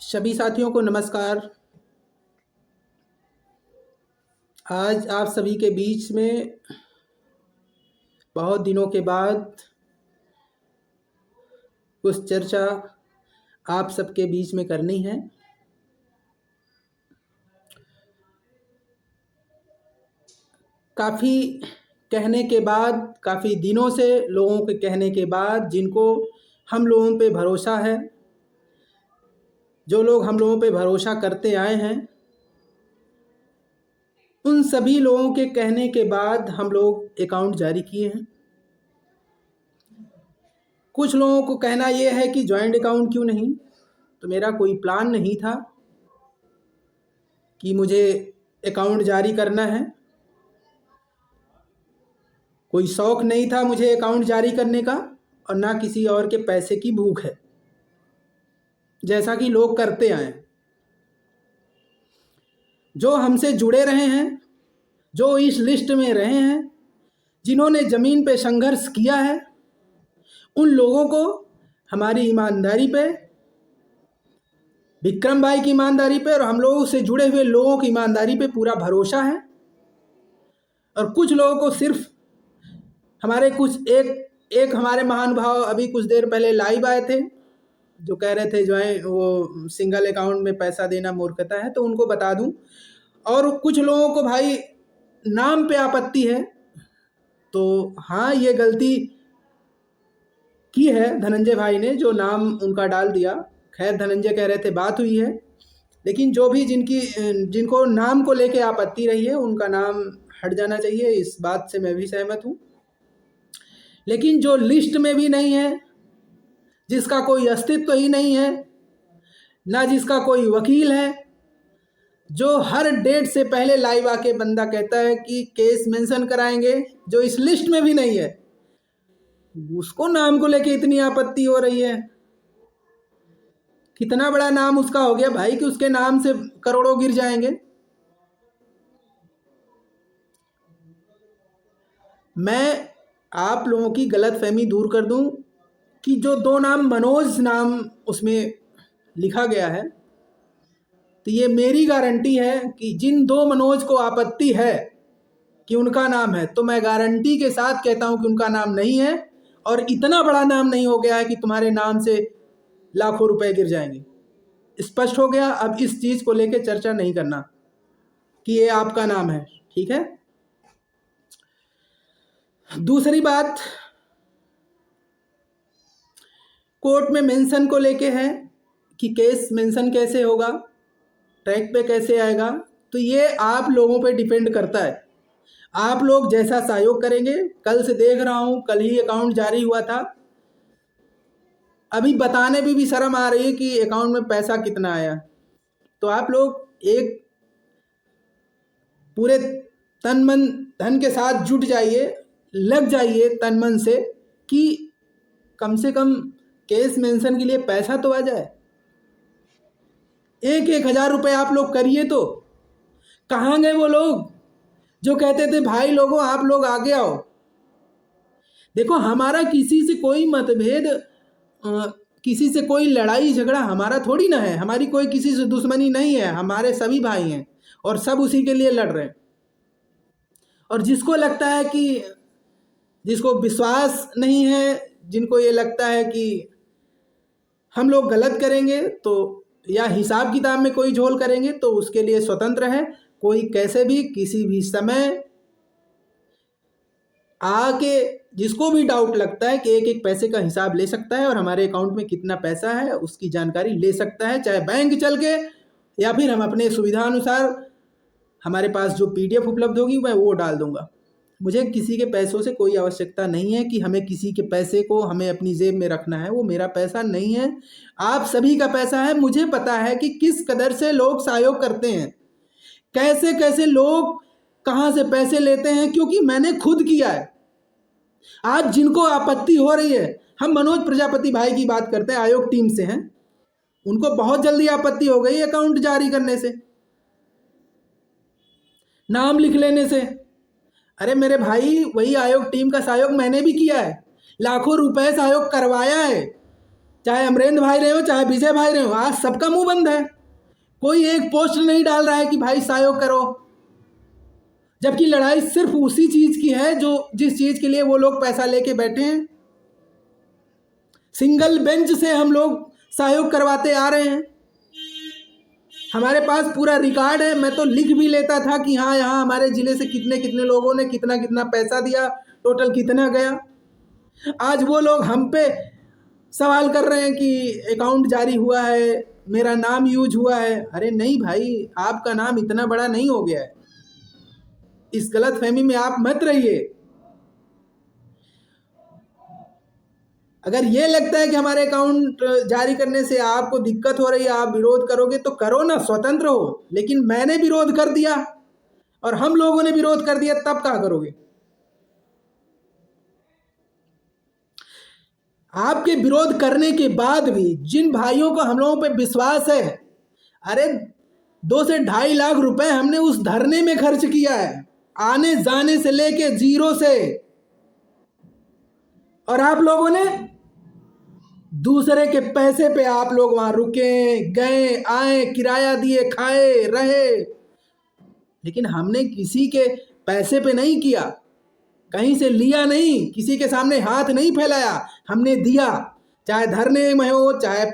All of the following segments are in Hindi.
सभी साथियों को नमस्कार। आज आप सभी के बीच में बहुत दिनों के बाद कुछ चर्चा आप सबके बीच में करनी है। काफ़ी कहने के बाद, काफ़ी दिनों से लोगों के कहने के बाद, जिनको हम लोगों पे भरोसा है, जो लोग हम लोगों पे भरोसा करते आए हैं, उन सभी लोगों के कहने के बाद हम लोग अकाउंट जारी किए हैं। कुछ लोगों को कहना ये है कि जॉइंट अकाउंट क्यों नहीं, तो मेरा कोई प्लान नहीं था कि मुझे अकाउंट जारी करना है। कोई शौक़ नहीं था मुझे अकाउंट जारी करने का, और ना किसी और के पैसे की भूख है, जैसा कि लोग करते आए। जो हमसे जुड़े रहे हैं, जो इस लिस्ट में रहे हैं, जिन्होंने ज़मीन पे संघर्ष किया है, उन लोगों को हमारी ईमानदारी पे, विक्रम भाई की ईमानदारी पे और हम लोगों से जुड़े हुए लोगों की ईमानदारी पे पूरा भरोसा है। और कुछ लोगों को सिर्फ हमारे कुछ एक हमारे महानुभाव अभी कुछ देर पहले लाइव आए थे, जो कह रहे थे जो है वो सिंगल अकाउंट में पैसा देना मूर्खता है, तो उनको बता दूं। और कुछ लोगों को भाई नाम पे आपत्ति है, तो हाँ, ये गलती की है धनंजय भाई ने, जो नाम उनका डाल दिया। खैर, धनंजय कह रहे थे बात हुई है, लेकिन जो भी जिनको नाम को लेके आपत्ति रही है, उनका नाम हट जाना चाहिए। इस बात से मैं भी सहमत हूँ। लेकिन जो लिस्ट में भी नहीं है, जिसका कोई अस्तित्व ही नहीं है, ना जिसका कोई वकील है, जो हर डेट से पहले लाइव आके बंदा कहता है कि केस मेंशन कराएंगे, जो इस लिस्ट में भी नहीं है, उसको नाम को लेके इतनी आपत्ति हो रही है। कितना बड़ा नाम उसका हो गया भाई कि उसके नाम से करोड़ों गिर जाएंगे। मैं आप लोगों की गलतफहमी दूर कर दूं कि जो दो नाम मनोज नाम उसमें लिखा गया है, तो ये मेरी गारंटी है कि जिन दो मनोज को आपत्ति है कि उनका नाम है, तो मैं गारंटी के साथ कहता हूं कि उनका नाम नहीं है। और इतना बड़ा नाम नहीं हो गया है कि तुम्हारे नाम से लाखों रुपए गिर जाएंगे। स्पष्ट हो गया। अब इस चीज़ को लेकर चर्चा नहीं करना कि ये आपका नाम है, ठीक है। दूसरी बात, कोर्ट में मेंशन को लेके है कि केस मेंशन कैसे होगा, ट्रैक पे कैसे आएगा, तो ये आप लोगों पे डिपेंड करता है। आप लोग जैसा सहयोग करेंगे। कल से देख रहा हूँ, कल ही अकाउंट जारी हुआ था, अभी बताने में भी शर्म आ रही है कि अकाउंट में पैसा कितना आया। तो आप लोग एक पूरे तन मन धन के साथ जुट जाइए, लग जाइए तन मन से, कि कम से कम केस मेंशन के लिए पैसा तो आ जाए। 1,000 रुपये आप लोग करिए। तो कहाँ गए वो लोग जो कहते थे भाई लोगों आप लोग आगे आओ। देखो, हमारा किसी से कोई मतभेद, किसी से कोई लड़ाई झगड़ा हमारा थोड़ी ना है, हमारी कोई किसी से दुश्मनी नहीं है, हमारे सभी भाई हैं और सब उसी के लिए लड़ रहे हैं। और जिसको लगता है कि, जिसको विश्वास नहीं है, जिनको ये लगता है कि हम लोग गलत करेंगे तो या हिसाब किताब में कोई झोल करेंगे, तो उसके लिए स्वतंत्र है। कोई कैसे भी किसी भी समय आके, जिसको भी डाउट लगता है कि एक एक पैसे का हिसाब ले सकता है और हमारे अकाउंट में कितना पैसा है उसकी जानकारी ले सकता है, चाहे बैंक चल के या फिर हम अपने सुविधा अनुसार, हमारे पास जो PDF उपलब्ध होगी मैं वो डाल दूंगा। मुझे किसी के पैसों से कोई आवश्यकता नहीं है कि हमें किसी के पैसे को हमें अपनी जेब में रखना है। वो मेरा पैसा नहीं है, आप सभी का पैसा है। मुझे पता है कि किस कदर से लोग सहयोग करते हैं, कैसे कैसे लोग कहाँ से पैसे लेते हैं, क्योंकि मैंने खुद किया है। आज जिनको आपत्ति हो रही है, हम मनोज प्रजापति भाई की बात करते हैं, आयोग टीम से हैं, उनको बहुत जल्दी आपत्ति हो गई अकाउंट जारी करने से, नाम लिख लेने से। अरे मेरे भाई, वही आयोग टीम का सहयोग मैंने भी किया है, लाखों रुपए सहयोग करवाया है। चाहे अमरेंद्र भाई रहे हो, चाहे विजय भाई रहे हो, आज सबका मुंह बंद है। कोई एक पोस्ट नहीं डाल रहा है कि भाई सहयोग करो, जबकि लड़ाई सिर्फ उसी चीज की है जो जिस चीज के लिए वो लोग पैसा लेके बैठे हैं। सिंगल बेंच से हम लोग सहयोग करवाते आ रहे हैं। हमारे पास पूरा रिकॉर्ड है, मैं तो लिख भी लेता था कि हाँ यहाँ हमारे जिले से कितने कितने लोगों ने कितना कितना पैसा दिया, टोटल कितना गया। आज वो लोग हम पे सवाल कर रहे हैं कि अकाउंट जारी हुआ है, मेरा नाम यूज हुआ है। अरे नहीं भाई, आपका नाम इतना बड़ा नहीं हो गया है, इस गलत फहमी में आप मत रहिए। अगर ये लगता है कि हमारे अकाउंट जारी करने से आपको दिक्कत हो रही है, आप विरोध करोगे तो करो ना, स्वतंत्र हो। लेकिन मैंने विरोध कर दिया और हम लोगों ने विरोध कर दिया, तब क्या करोगे? आपके विरोध करने के बाद भी जिन भाइयों को हम लोगों पे विश्वास है, अरे 2 से 2.5 लाख रुपए हमने उस धरने में खर्च किया है, आने जाने से लेके जीरो से। और आप लोगों ने दूसरे के पैसे पे आप लोग वहां रुके, गए, आए, किराया दिए, खाए, रहे। लेकिन हमने किसी के पैसे पे नहीं किया, कहीं से लिया नहीं, किसी के सामने हाथ नहीं फैलाया, हमने दिया। चाहे धरने में हो, चाहे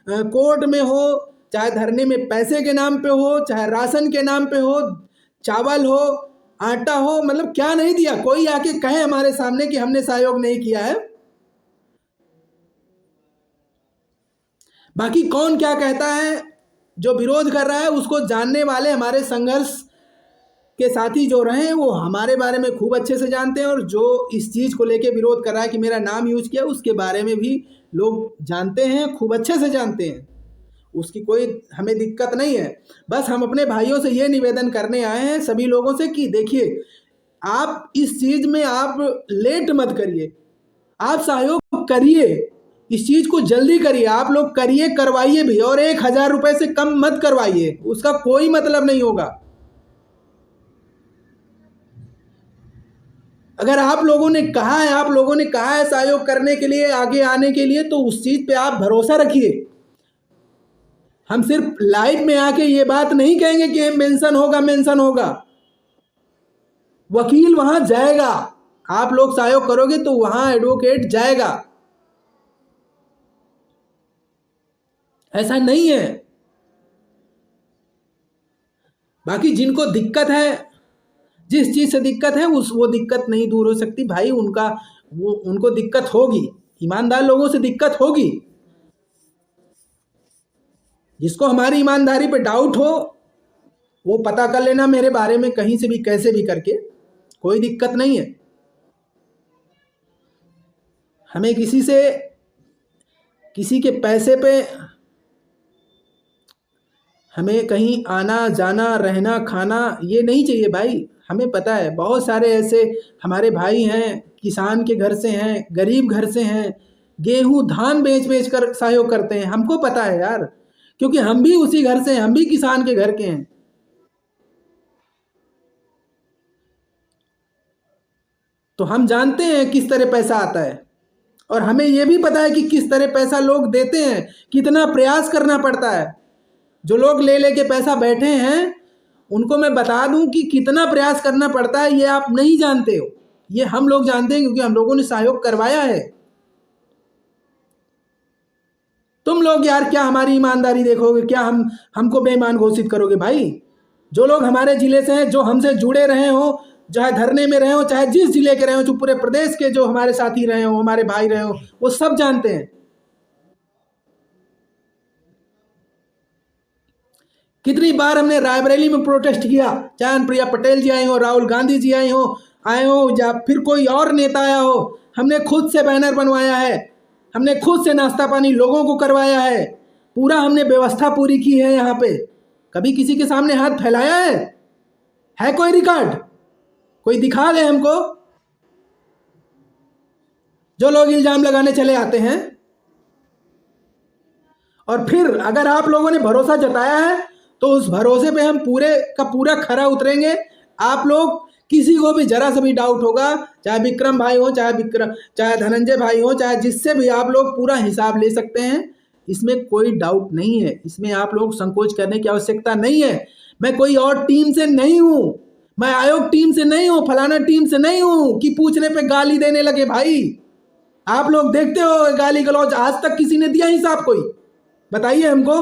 कोर्ट में हो, चाहे धरने में पैसे के नाम पे हो, चाहे राशन के नाम पे हो, चावल हो, आटा हो, मतलब क्या नहीं दिया? कोई आके कहे हमारे सामने कि हमने सहयोग नहीं किया है? बाकी कौन क्या कहता है, जो विरोध कर रहा है उसको जानने वाले हमारे संघर्ष के साथी जो रहे हैं वो हमारे बारे में खूब अच्छे से जानते हैं। और जो इस चीज़ को लेके विरोध कर रहा है कि मेरा नाम यूज किया, उसके बारे में भी लोग जानते हैं, खूब अच्छे से जानते हैं। उसकी कोई हमें दिक्कत नहीं है। बस हम अपने भाइयों से ये निवेदन करने आए हैं, सभी लोगों से, कि देखिए आप इस चीज़ में आप लेट मत करिए, आप सहयोग करिए, इस चीज़ को जल्दी करिए, आप लोग करिए, करवाइए भी। और 1,000 रुपये से कम मत करवाइए, उसका कोई मतलब नहीं होगा। अगर आप लोगों ने कहा है, आप लोगों ने कहा है सहयोग करने के लिए, आगे आने के लिए, तो उस चीज़ पे आप भरोसा रखिए। हम सिर्फ लाइव में आके ये बात नहीं कहेंगे कि मेंशन होगा, मेंशन होगा। वकील वहां जाएगा, आप लोग सहयोग करोगे तो वहां एडवोकेट जाएगा, ऐसा नहीं है। बाकी जिनको दिक्कत है, जिस चीज़ से दिक्कत है, वो दिक्कत नहीं दूर हो सकती भाई। उनको दिक्कत होगी, ईमानदार लोगों से दिक्कत होगी। जिसको हमारी ईमानदारी पे डाउट हो वो पता कर लेना मेरे बारे में, कहीं से भी कैसे भी करके, कोई दिक्कत नहीं है। हमें किसी के पैसे पे हमें कहीं आना जाना, रहना, खाना ये नहीं चाहिए भाई। हमें पता है बहुत सारे ऐसे हमारे भाई हैं, किसान के घर से हैं, गरीब घर से हैं, गेहूं धान बेच बेच कर सहयोग करते हैं। हमको पता है यार, क्योंकि हम भी उसी घर से हैं, हम भी किसान के घर के हैं। तो हम जानते हैं किस तरह पैसा आता है, और हमें यह भी पता है कि किस तरह पैसा लोग देते हैं, कितना प्रयास करना पड़ता है। जो लोग ले लेके पैसा बैठे हैं उनको मैं बता दूं कि कितना प्रयास करना पड़ता है, ये आप नहीं जानते हो, ये हम लोग जानते हैं, क्योंकि हम लोगों ने सहयोग करवाया है। तुम लोग यार क्या हमारी ईमानदारी देखोगे? क्या हमको बेईमान घोषित करोगे? भाई जो लोग हमारे जिले से हैं, जो हमसे जुड़े रहे हो, चाहे धरने में रहे हो, चाहे जिस जिले के रहे हो, जो पूरे प्रदेश के जो हमारे साथी रहे हो, हमारे भाई रहे हो, वो सब जानते हैं। कितनी बार हमने रायबरेली में प्रोटेस्ट किया, चाहे अनुप्रिया पटेल जी आई हो, राहुल गांधी जी आए हो, या फिर कोई और नेता आया हो, हमने खुद से बैनर बनवाया है, हमने खुद से नाश्ता पानी लोगों को करवाया है, पूरा हमने व्यवस्था पूरी की है। यहाँ पे कभी किसी के सामने हाथ फैलाया है कोई रिकॉर्ड? कोई दिखा दे हमको। जो लोग इल्जाम लगाने चले आते हैं, और फिर अगर आप लोगों ने भरोसा जताया है तो उस भरोसे पे हम पूरे का पूरा खरा उतरेंगे। आप लोग किसी को भी जरा सा भी डाउट होगा, चाहे विक्रम भाई हो, चाहे धनंजय भाई हो, चाहे जिससे भी, आप लोग पूरा हिसाब ले सकते हैं। इसमें कोई डाउट नहीं है, इसमें आप लोग संकोच करने की आवश्यकता नहीं है। मैं कोई और टीम से नहीं हूं, मैं आयोग टीम से नहीं हूं, फलाना टीम से नहीं हूं कि पूछने पे गाली देने लगे। भाई आप लोग देखते हो गाली गलौज, आज तक किसी ने दिया हिसाब? कोई बताइए हमको।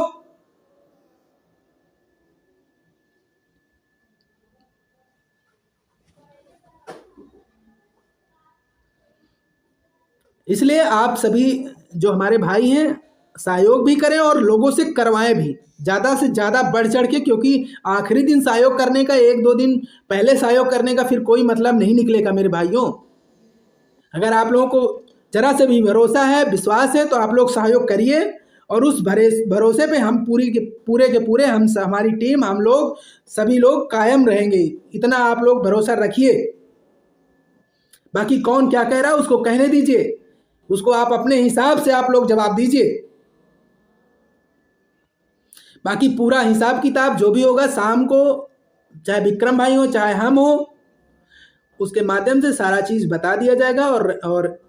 इसलिए आप सभी जो हमारे भाई हैं सहयोग भी करें और लोगों से करवाएं भी, ज़्यादा से ज़्यादा बढ़ चढ़ के, क्योंकि आखिरी दिन सहयोग करने का, 1-2 दिन पहले सहयोग करने का फिर कोई मतलब नहीं निकलेगा मेरे भाइयों। अगर आप लोगों को जरा से भी भरोसा है, विश्वास है, तो आप लोग सहयोग करिए और उस भरोसे पे हम पूरे के पूरे, हमारी टीम, हम लोग सभी लोग कायम रहेंगे। इतना आप लोग भरोसा रखिए। बाकी कौन क्या कह रहा है उसको कहने दीजिए, उसको आप अपने हिसाब से आप लोग जवाब दीजिए। बाकी पूरा हिसाब किताब जो भी होगा शाम को, चाहे विक्रम भाई हो चाहे हम हो, उसके माध्यम से सारा चीज़ बता दिया जाएगा। और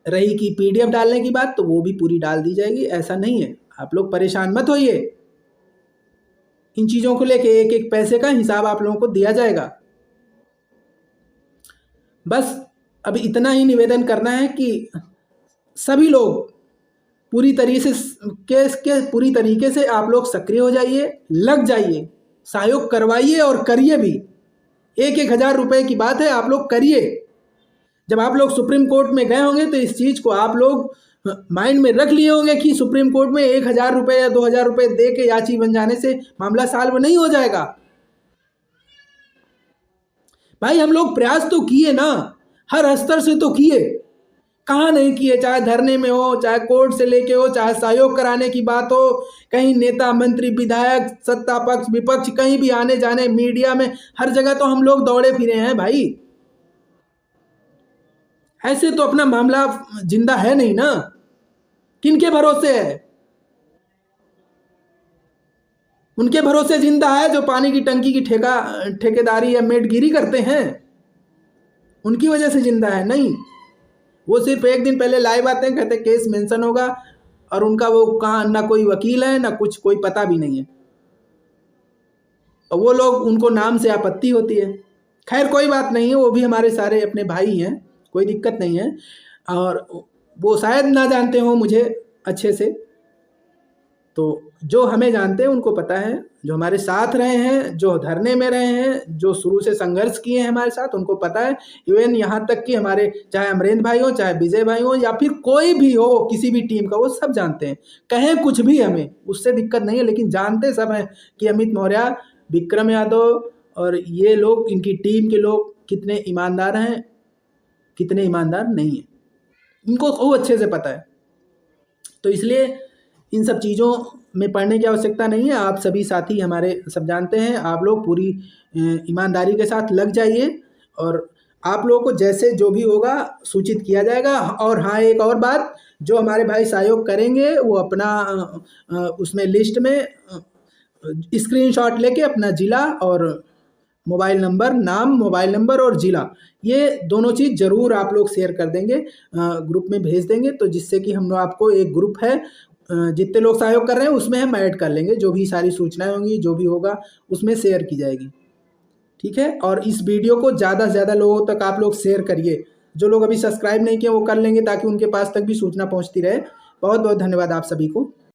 रही की PDF डालने की बात, तो वो भी पूरी डाल दी जाएगी। ऐसा नहीं है, आप लोग परेशान मत होइए। इन चीज़ों को लेके एक एक पैसे का हिसाब आप लोगों को दिया जाएगा। बस अब इतना ही निवेदन करना है कि सभी लोग पूरी तरीके से आप लोग सक्रिय हो जाइए, लग जाइए, सहयोग करवाइए और करिए भी। 1-1 हज़ार रुपये की बात है, आप लोग करिए। जब आप लोग सुप्रीम कोर्ट में गए होंगे तो इस चीज़ को आप लोग माइंड में रख लिए होंगे कि सुप्रीम कोर्ट में 1,000 रुपये या 2,000 रुपये दे के याची बन जाने से मामला सॉल्व नहीं हो जाएगा। भाई हम लोग प्रयास तो किए ना, हर स्तर से तो किए, कहाँ नहीं किए? चाहे धरने में हो, चाहे कोर्ट से लेके हो, चाहे सहयोग कराने की बात हो, कहीं नेता मंत्री विधायक सत्ता पक्ष विपक्ष कहीं भी आने जाने, मीडिया में, हर जगह तो हम लोग दौड़े फिरे हैं भाई। ऐसे तो अपना मामला जिंदा है नहीं ना, किनके भरोसे है? उनके भरोसे जिंदा है जो पानी की टंकी की ठेकेदारी या मेटगिरी करते हैं, उनकी वजह से जिंदा है। नहीं, वो सिर्फ एक दिन पहले लाइव आते हैं, कहते केस मेंशन होगा, और उनका वो कहाँ, ना कोई वकील है ना कुछ, कोई पता भी नहीं है, और वो लोग, उनको नाम से आपत्ति होती है। खैर कोई बात नहीं है, वो भी हमारे सारे अपने भाई हैं, कोई दिक्कत नहीं है। और वो शायद ना जानते हो मुझे अच्छे से, तो जो हमें जानते हैं उनको पता है, जो हमारे साथ रहे हैं, जो धरने में रहे हैं, जो शुरू से संघर्ष किए हैं हमारे साथ, उनको पता है। इवन यहाँ तक कि हमारे, चाहे अमरेंद्र भाई हो, चाहे विजय भाई हो, या फिर कोई भी हो किसी भी टीम का, वो सब जानते हैं। कहें कुछ भी, हमें उससे दिक्कत नहीं है, लेकिन जानते सब हैं कि अमित मौर्य, विक्रम यादव और ये लोग, इनकी टीम के लोग कितने ईमानदार हैं, कितने ईमानदार नहीं हैं, इनको खूब अच्छे से पता है। तो इसलिए इन सब चीज़ों में पढ़ने की आवश्यकता नहीं है। आप सभी साथी हमारे सब जानते हैं, आप लोग पूरी ईमानदारी के साथ लग जाइए, और आप लोगों को जैसे जो भी होगा सूचित किया जाएगा। और हाँ, एक और बात, जो हमारे भाई सहयोग करेंगे वो अपना उसमें लिस्ट में स्क्रीनशॉट लेके अपना ज़िला और मोबाइल नंबर, नाम, मोबाइल नंबर और ज़िला, ये दोनों चीज़ ज़रूर आप लोग शेयर कर देंगे, ग्रुप में भेज देंगे, तो जिससे कि हम लोग, आपको एक ग्रुप है, जितने लोग सहयोग कर रहे हैं उसमें हम ऐड कर लेंगे, जो भी सारी सूचनाएं होंगी, जो भी होगा उसमें शेयर की जाएगी। ठीक है, और इस वीडियो को ज़्यादा से ज़्यादा लोगों तक आप लोग शेयर करिए। जो लोग अभी सब्सक्राइब नहीं किए वो कर लेंगे, ताकि उनके पास तक भी सूचना पहुंचती रहे। बहुत बहुत धन्यवाद आप सभी को।